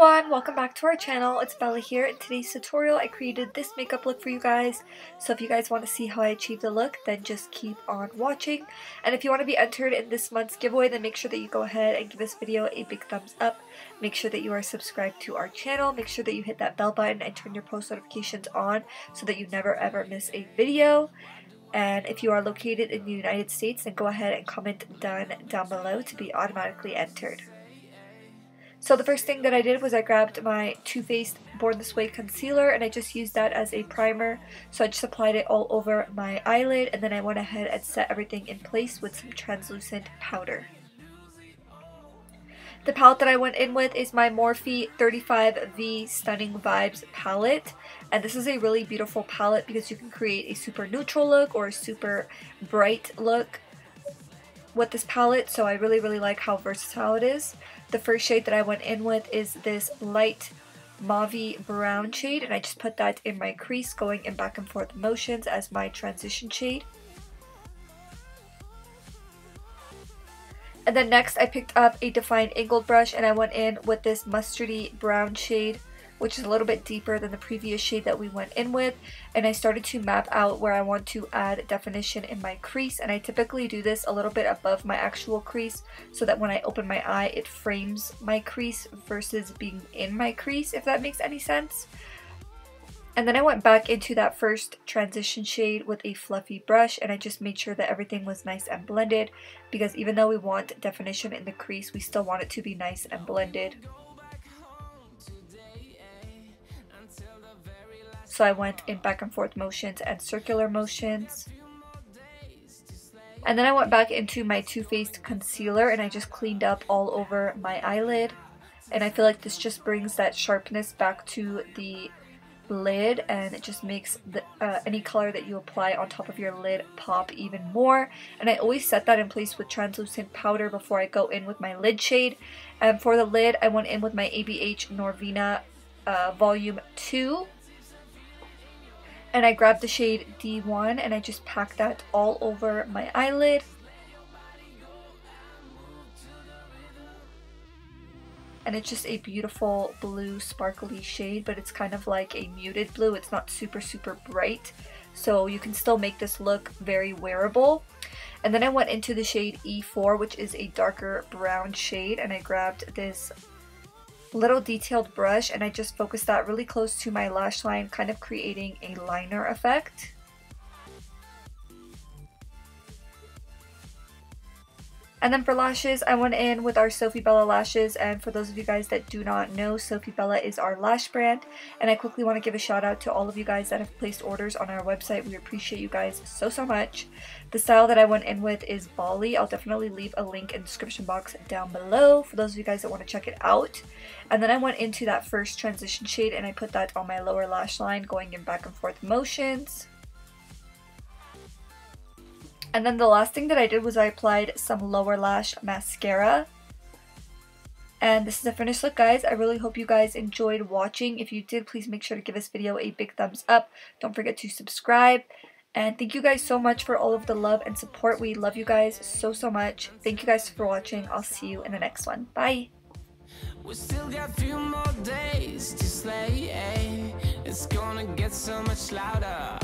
everyone, welcome back to our channel. It's Bella here. In today's tutorial I created this makeup look for you guys, so if you guys want to see how I achieved the look, then just keep on watching. And if you want to be entered in this month's giveaway, then make sure that you go ahead and give this video a big thumbs up. Make sure that you are subscribed to our channel. Make sure that you hit that bell button and turn your post notifications on so that you never ever miss a video. And if you are located in the United States, then go ahead and comment done down below to be automatically entered. So the first thing that I did was I grabbed my Too Faced Born This Way concealer and I just used that as a primer. So I just applied it all over my eyelid and then I went ahead and set everything in place with some translucent powder. The palette that I went in with is my Morphe 35V Stunning Vibes palette. And this is a really beautiful palette because you can create a super neutral look or a super bright look with this palette. So I really like how versatile it is. The first shade that I went in with is this light mauve brown shade, and I just put that in my crease, going in back and forth motions as my transition shade. And then next I picked up a defined angled brush and I went in with this mustardy brown shade, which is a little bit deeper than the previous shade that we went in with, and I started to map out where I want to add definition in my crease. And I typically do this a little bit above my actual crease so that when I open my eye it frames my crease versus being in my crease, if that makes any sense. And then I went back into that first transition shade with a fluffy brush and I just made sure that everything was nice and blended, because even though we want definition in the crease, we still want it to be nice and blended. So I went in back and forth motions and circular motions. And then I went back into my Too Faced concealer and I just cleaned up all over my eyelid. And I feel like this just brings that sharpness back to the lid, and it just makes the, any color that you apply on top of your lid pop even more. And I always set that in place with translucent powder before I go in with my lid shade. And for the lid I went in with my ABH Norvina Volume 2. And I grabbed the shade D1 and I just packed that all over my eyelid. And it's just a beautiful blue sparkly shade, but it's kind of like a muted blue. It's not super bright, so you can still make this look very wearable. And then I went into the shade E4, which is a darker brown shade, and I grabbed this little detailed brush and I just focused that really close to my lash line, kind of creating a liner effect. And then for lashes, I went in with our Sophie Bella lashes, and for those of you guys that do not know, Sophie Bella is our lash brand, and I quickly want to give a shout out to all of you guys that have placed orders on our website. We appreciate you guys so much. The style that I went in with is Bali. I'll definitely leave a link in the description box down below for those of you guys that want to check it out. And then I went into that first transition shade and I put that on my lower lash line, going in back and forth motions. And then the last thing that I did was I applied some lower lash mascara. And this is the finished look, guys. I really hope you guys enjoyed watching. If you did, please make sure to give this video a big thumbs up. Don't forget to subscribe. And thank you guys so much for all of the love and support. We love you guys so much. Thank you guys for watching. I'll see you in the next one. Bye! We still got a few more days to slay. It's gonna get so much louder.